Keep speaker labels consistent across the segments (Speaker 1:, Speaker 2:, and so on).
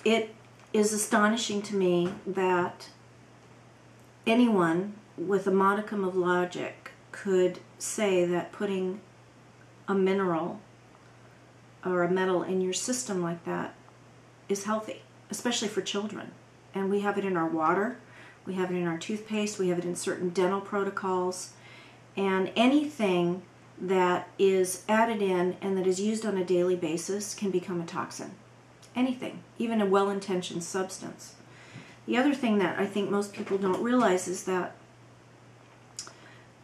Speaker 1: It is astonishing to me that anyone with a modicum of logic could say that putting a mineral or a metal in your system like that is healthy, especially for children. And we have it in our water, we have it in our toothpaste, we have it in certain dental protocols, and anything that is added in and that is used on a daily basis can become a toxin. Anything, even a well-intentioned substance. The other thing that I think most people don't realize is that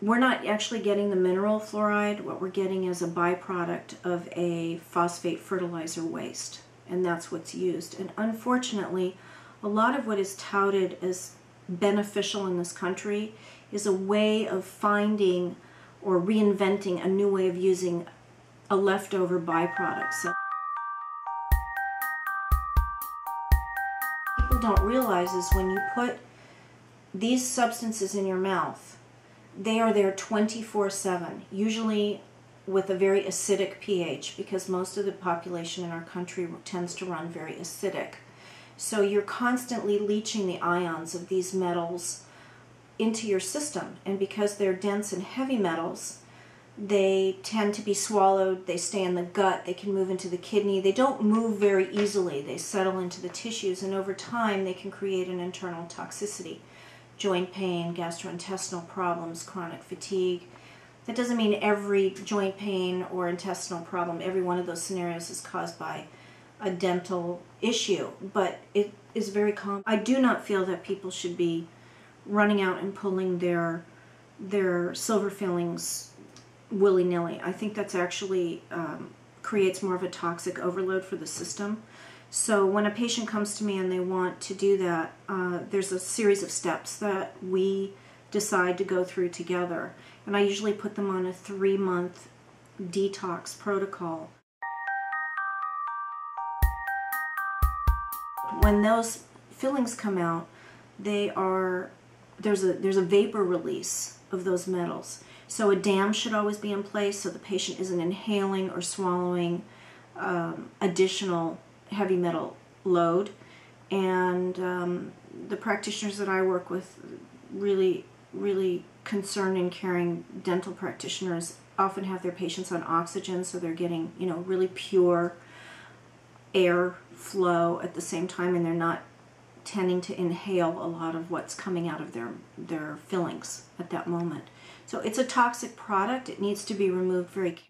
Speaker 1: we're not actually getting the mineral fluoride. What we're getting is a byproduct of a phosphate fertilizer waste, and that's what's used. And unfortunately, a lot of what is touted as beneficial in this country is a way of finding or reinventing a new way of using a leftover byproduct. So people don't realize is when you put these substances in your mouth, they are there 24/7, usually with a very acidic pH, because most of the population in our country tends to run very acidic. So you're constantly leaching the ions of these metals into your system, and because they're dense and heavy metals, they tend to be swallowed, they stay in the gut, they can move into the kidney. They don't move very easily, they settle into the tissues, and over time they can create an internal toxicity. Joint pain, gastrointestinal problems, chronic fatigue. That doesn't mean every joint pain or intestinal problem, every one of those scenarios is caused by a dental issue, but it is very common. I do not feel that people should be running out and pulling their silver fillings willy-nilly. I think that's actually creates more of a toxic overload for the system. So when a patient comes to me and they want to do that, there's a series of steps that we decide to go through together. And I usually put them on a 3-month detox protocol. When those fillings come out, there's a vapor release of those metals. So a dam should always be in place so the patient isn't inhaling or swallowing additional heavy metal load. And the practitioners that I work with, really concerned and caring dental practitioners, often have their patients on oxygen, so they're getting, really pure air flow at the same time, and they're not tending to inhale a lot of what's coming out of their fillings at that moment. So it's a toxic product. It needs to be removed very carefully.